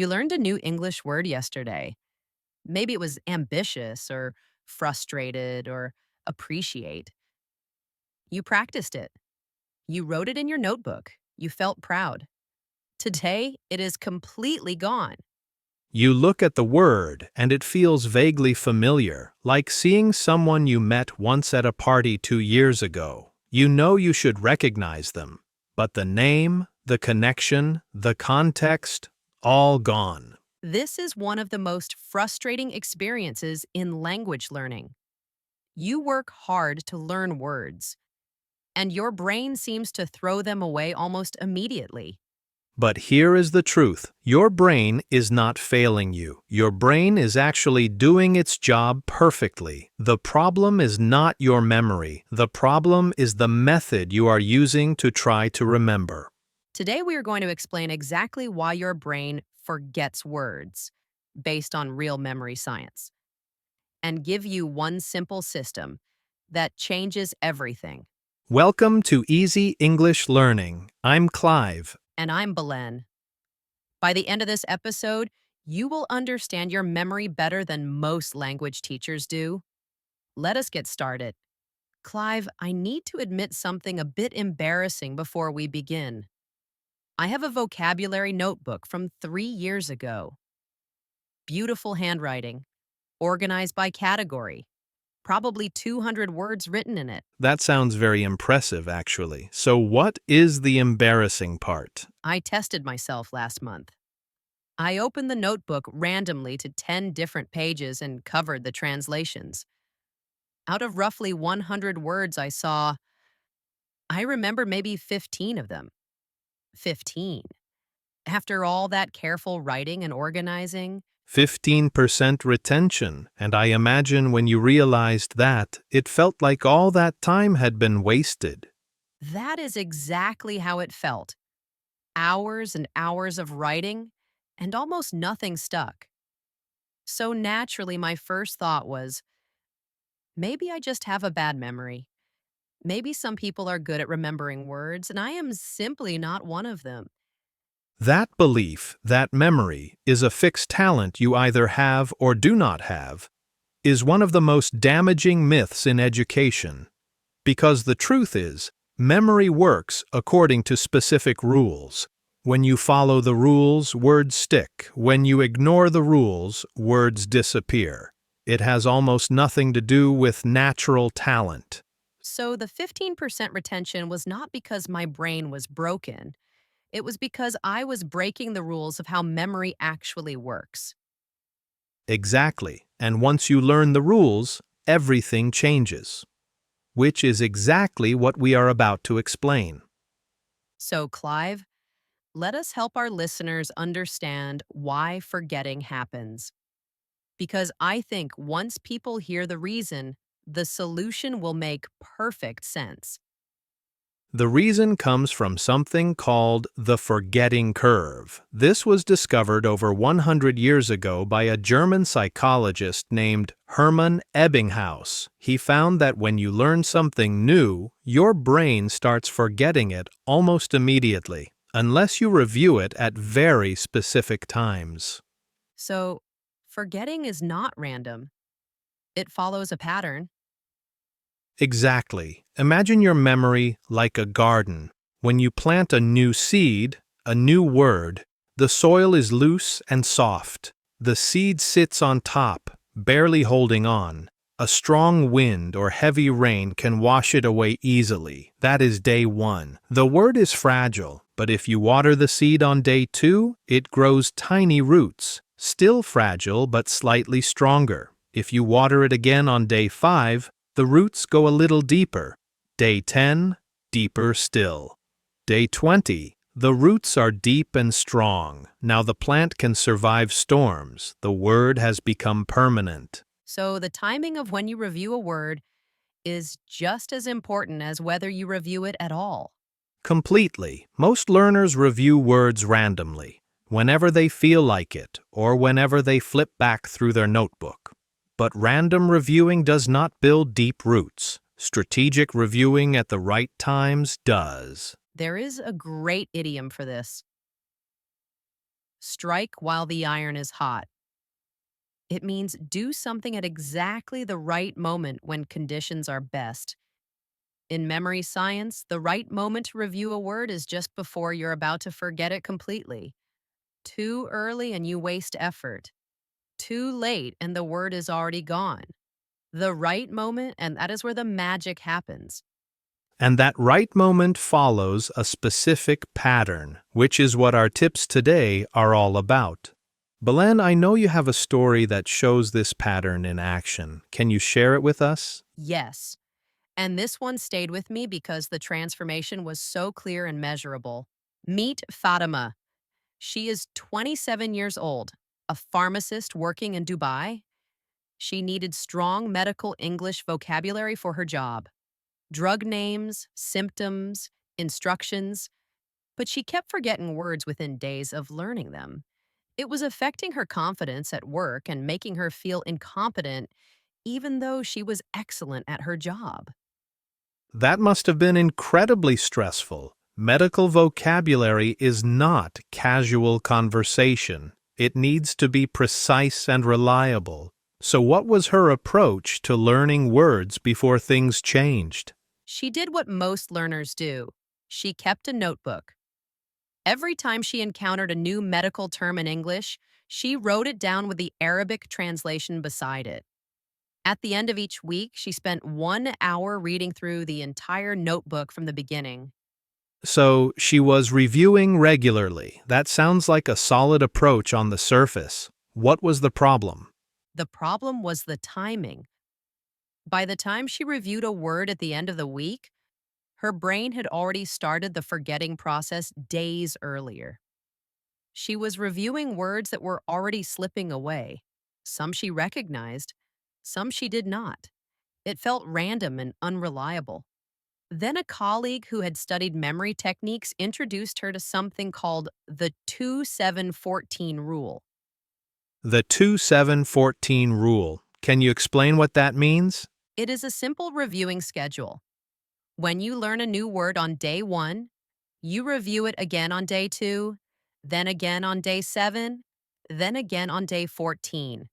You learned a new English word yesterday. Maybe it was ambitious or frustrated or appreciate. You practiced it. You wrote it in your notebook. You felt proud. Today, it is completely gone. You look at the word and it feels vaguely familiar, like seeing someone you met once at a party 2 years ago. You know you should recognize them, but the name, the connection, the context, all gone. This is one of the most frustrating experiences in language learning. You work hard to learn words, and your brain seems to throw them away almost immediately. But here is the truth. Your brain is not failing you. Your brain is actually doing its job perfectly. The problem is not your memory. The problem is the method you are using to try to remember. Today, we are going to explain exactly why your brain forgets words based on real memory science and give you one simple system that changes everything. Welcome to Easy English Learning. I'm Clive. And I'm Belen. By the end of this episode, you will understand your memory better than most language teachers do. Let us get started. Clive, I need to admit something a bit embarrassing before we begin. I have a vocabulary notebook from 3 years ago. Beautiful handwriting, organized by category, probably 200 words written in it. That sounds very impressive, actually. So what is the embarrassing part? I tested myself last month. I opened the notebook randomly to 10 different pages and covered the translations. Out of roughly 100 words I remember maybe 15 of them. 15. After all that careful writing and organizing, 15% retention, and I imagine when you realized that, it felt like all that time had been wasted. that is exactly how it felt. Hours and hours of writing, and almost nothing stuck. So naturally, my first thought was, maybe I just have a bad memory. Maybe some people are good at remembering words, and I am simply not one of them. That belief, that memory, is a fixed talent you either have or do not have, is one of the most damaging myths in education. Because the truth is, memory works according to specific rules. When you follow the rules, words stick. When you ignore the rules, words disappear. It has almost nothing to do with natural talent. So the 15% retention was not because my brain was broken. It was because I was breaking the rules of how memory actually works. Exactly. And once you learn the rules, everything changes. Which is exactly what we are about to explain. So, Clive, let us help our listeners understand why forgetting happens. Because I think once people hear the reason, the solution will make perfect sense. The reason comes from something called the forgetting curve. This was discovered over 100 years ago by a German psychologist named Hermann Ebbinghaus. He found that when you learn something new, your brain starts forgetting it almost immediately, unless you review it at very specific times. So, forgetting is not random, it follows a pattern. Exactly. Imagine your memory like a garden. When you plant a new seed, a new word, the soil is loose and soft. The seed sits on top, barely holding on. A strong wind or heavy rain can wash it away easily. That is day 1. The word is fragile, but if you water the seed on day 2, it grows tiny roots, still fragile but slightly stronger. If you water it again on day 5, the roots go a little deeper. Day 10, deeper still. Day 20, the roots are deep and strong. Now the plant can survive storms. The word has become permanent. So, the timing of when you review a word is just as important as whether you review it at all. Completely. Most learners review words randomly, whenever they feel like it, or whenever they flip back through their notebook. But random reviewing does not build deep roots. Strategic reviewing at the right times does. There is a great idiom for this. Strike while the iron is hot. It means do something at exactly the right moment when conditions are best. In memory science, the right moment to review a word is just before you're about to forget it completely. Too early and you waste effort. Too late and the word is already gone. The right moment, and that is where the magic happens. And that right moment follows a specific pattern, which is what our tips today are all about. Belen, I know you have a story that shows this pattern in action. Can you share it with us? Yes. And this one stayed with me because the transformation was so clear and measurable. Meet Fatima. She is 27 years old, a pharmacist working in Dubai. She needed strong medical English vocabulary for her job. Drug names, symptoms, instructions, but she kept forgetting words within days of learning them. It was affecting her confidence at work and making her feel incompetent, even though she was excellent at her job. That must have been incredibly stressful. Medical vocabulary is not casual conversation. It needs to be precise and reliable. So, what was her approach to learning words before things changed? She did what most learners do. She kept a notebook. Every time she encountered a new medical term in English, she wrote it down with the Arabic translation beside it. At the end of each week, she spent 1 hour reading through the entire notebook from the beginning. So, she was reviewing regularly. That sounds like a solid approach on the surface. What was the problem? The problem was the timing. By the time she reviewed a word at the end of the week, her brain had already started the forgetting process days earlier. She was reviewing words that were already slipping away. Some she recognized, some she did not. It felt random and unreliable. Then a colleague who had studied memory techniques introduced her to something called the 2-7-14 rule. The 2-7-14 rule. Can you explain what that means? It is a simple reviewing schedule. When you learn a new word on day 1, you review it again on day 2, then again on day 7, then again on day 14.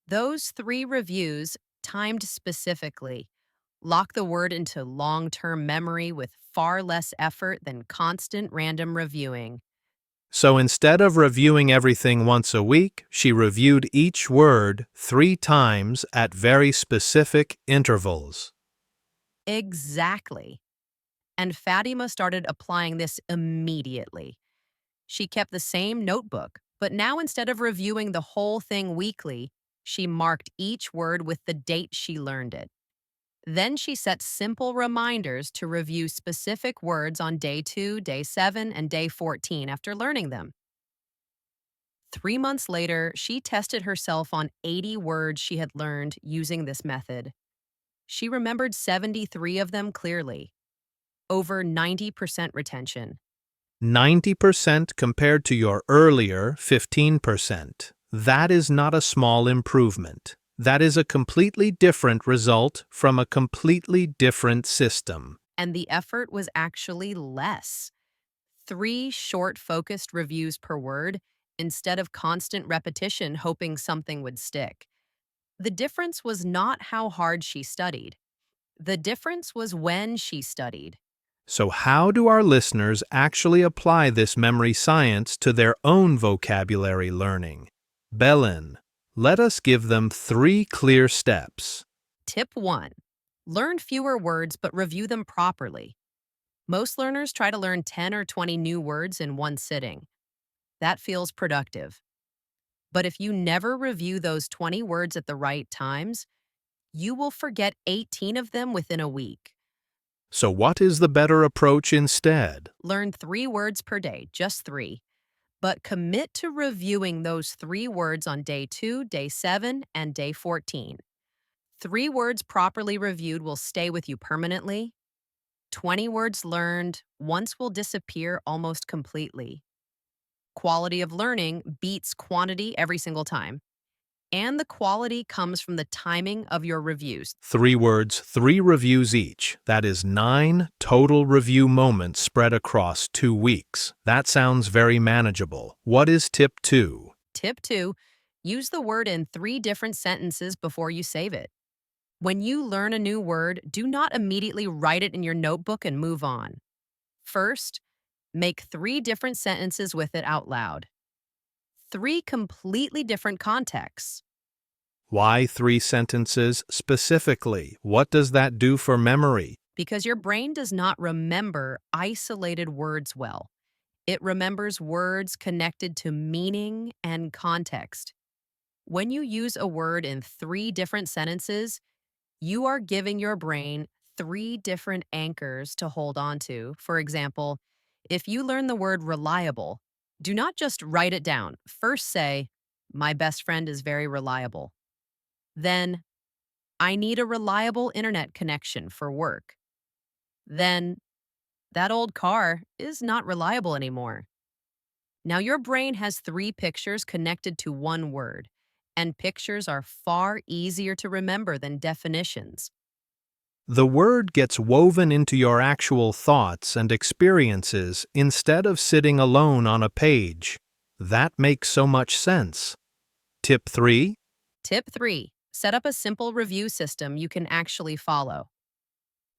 Those 3 reviews, timed specifically, lock the word into long-term memory with far less effort than constant random reviewing. So instead of reviewing everything once a week, she reviewed each word 3 times at very specific intervals. Exactly. And Fatima started applying this immediately. She kept the same notebook, but now instead of reviewing the whole thing weekly, she marked each word with the date she learned it. Then she set simple reminders to review specific words on day 2, day 7, and day 14 after learning them. 3 months later, she tested herself on 80 words she had learned using this method. She remembered 73 of them clearly, over 90% retention. 90% compared to your earlier 15%. That is not a small improvement. That is a completely different result from a completely different system. And the effort was actually less. 3 short, focused reviews per word instead of constant repetition hoping something would stick. The difference was not how hard she studied. The difference was when she studied. So, how do our listeners actually apply this memory science to their own vocabulary learning? Belen, let us give them 3 clear steps. Tip 1. Learn fewer words but review them properly. Most learners try to learn 10 or 20 new words in one sitting. That feels productive. But if you never review those 20 words at the right times, you will forget 18 of them within a week. So, what is the better approach instead? Learn 3 words per day, just 3. But commit to reviewing those 3 words on day 2, day 7, and day 14. 3 words properly reviewed will stay with you permanently. 20 words learned once will disappear almost completely. Quality of learning beats quantity every single time. And the quality comes from the timing of your reviews. 3 words, 3 reviews each. That is 9 total review moments spread across 2 weeks. That sounds very manageable. What is tip 2? Tip 2, use the word in 3 different sentences before you save it. When you learn a new word, do not immediately write it in your notebook and move on. First, make 3 different sentences with it out loud. 3 completely different contexts. Why 3 sentences specifically? What does that do for memory? Because your brain does not remember isolated words well. It remembers words connected to meaning and context. When you use a word in 3 different sentences, you are giving your brain 3 different anchors to hold on to. For example, if you learn the word reliable, do not just write it down. First say, "My best friend is very reliable." Then, "I need a reliable internet connection for work." Then, "That old car is not reliable anymore." Now, your brain has 3 pictures connected to one word, and pictures are far easier to remember than definitions. The word gets woven into your actual thoughts and experiences instead of sitting alone on a page. That makes so much sense. Tip 3. Tip 3, set up a simple review system you can actually follow.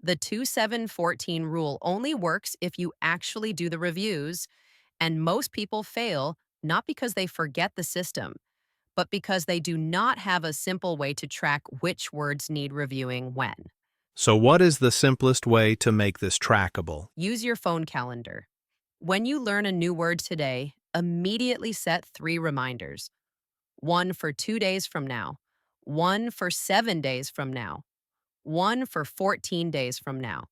The 2-7-14 rule only works if you actually do the reviews, and most people fail not because they forget the system, but because they do not have a simple way to track which words need reviewing when. So what is the simplest way to make this trackable? Use your phone calendar. When you learn a new word today, immediately set 3 reminders. 1 for 2 days from now, 1 for 7 days from now, 1 for 14 days from now.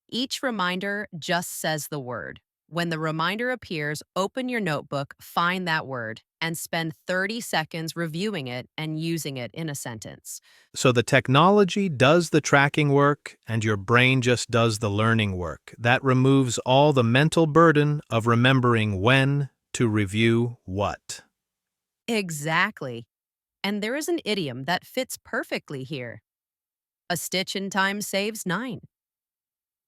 Each reminder just says the word. When the reminder appears, open your notebook, find that word, and spend 30 seconds reviewing it and using it in a sentence. So the technology does the tracking work and your brain just does the learning work. That removes all the mental burden of remembering when to review what. Exactly. And there is an idiom that fits perfectly here. A stitch in time saves 9.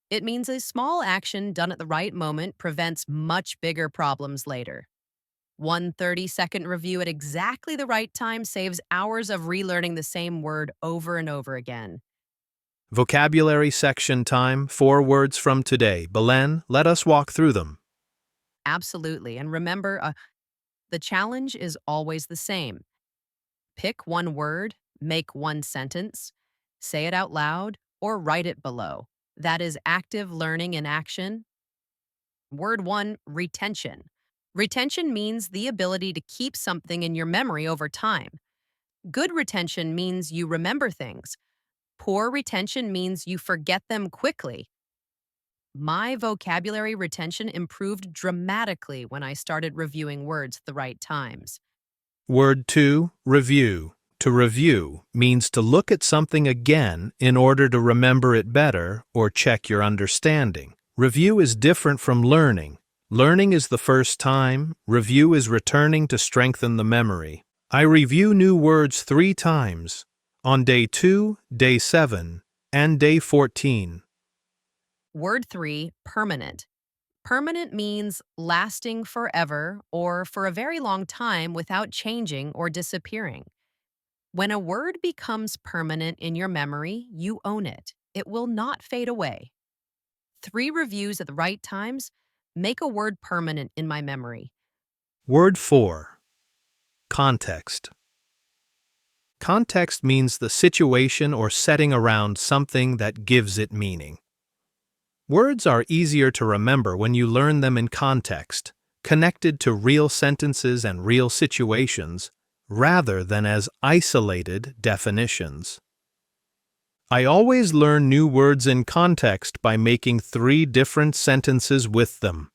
It means a small action done at the right moment prevents much bigger problems later. One 30-second review at exactly the right time saves hours of relearning the same word over and over again. Vocabulary section time, 4 words from today. Belen, let us walk through them. Absolutely. And remember, the challenge is always the same. Pick one word, make one sentence, say it out loud, or write it below. That is active learning in action. Word 1, retention. Retention means the ability to keep something in your memory over time. Good retention means you remember things. Poor retention means you forget them quickly. My vocabulary retention improved dramatically when I started reviewing words at the right times. Word 2, review. To review means to look at something again in order to remember it better or check your understanding. Review is different from learning. Learning is the first time, review is returning to strengthen the memory. I review new words 3 times, on day 2, day 7, and day 14. Word 3, permanent. Permanent means lasting forever or for a very long time without changing or disappearing. When a word becomes permanent in your memory, you own it. It will not fade away. 3 reviews at the right times make a word permanent in my memory. Word 4, context. Context means the situation or setting around something that gives it meaning. Words are easier to remember when you learn them in context, connected to real sentences and real situations, rather than as isolated definitions. I always learn new words in context by making 3 different sentences with them.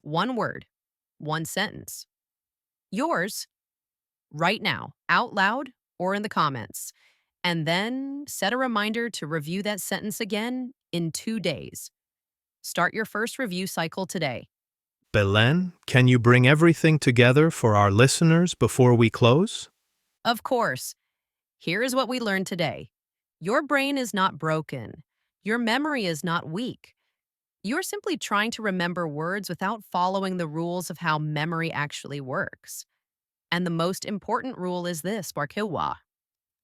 1 word, 1 sentence. Yours, right now, out loud or in the comments. And then set a reminder to review that sentence again in 2 days. Start your first review cycle today. Belen, can you bring everything together for our listeners before we close? Of course, here is what we learned today. Your brain is not broken. Your memory is not weak. You're simply trying to remember words without following the rules of how memory actually works. And the most important rule is this, Barkilwa.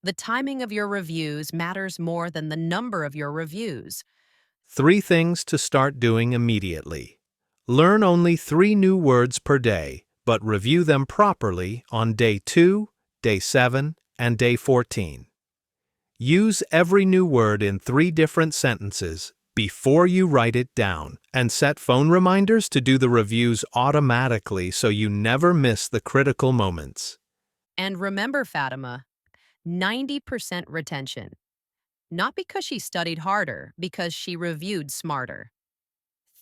The timing of your reviews matters more than the number of your reviews. 3 things to start doing immediately. Learn only 3 new words per day, but review them properly on day 2, day 7, and day 14. Use every new word in 3 different sentences before you write it down, and set phone reminders to do the reviews automatically so you never miss the critical moments. And remember, Fatima, 90% retention. Not because she studied harder, because she reviewed smarter.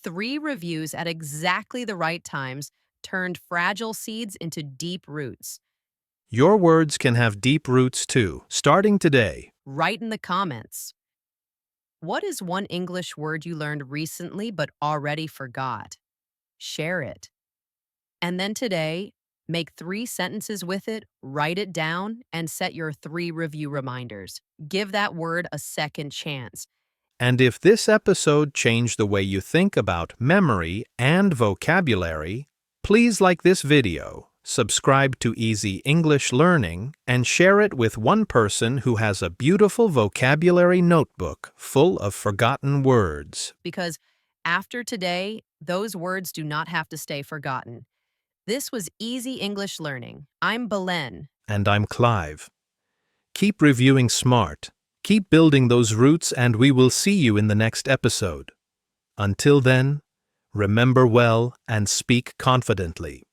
3 reviews at exactly the right times turned fragile seeds into deep roots. Your words can have deep roots too, starting today. Write in the comments. What is one English word you learned recently but already forgot? Share it. And then today, make 3 sentences with it, write it down, and set your 3 review reminders. Give that word a second chance. And if this episode changed the way you think about memory and vocabulary, please like this video, subscribe to Easy English Learning, and share it with one person who has a beautiful vocabulary notebook full of forgotten words. Because after today, those words do not have to stay forgotten. This was Easy English Learning. I'm Belen. And I'm Clive. Keep reviewing smart, keep building those roots, and we will see you in the next episode. Until then, remember well and speak confidently.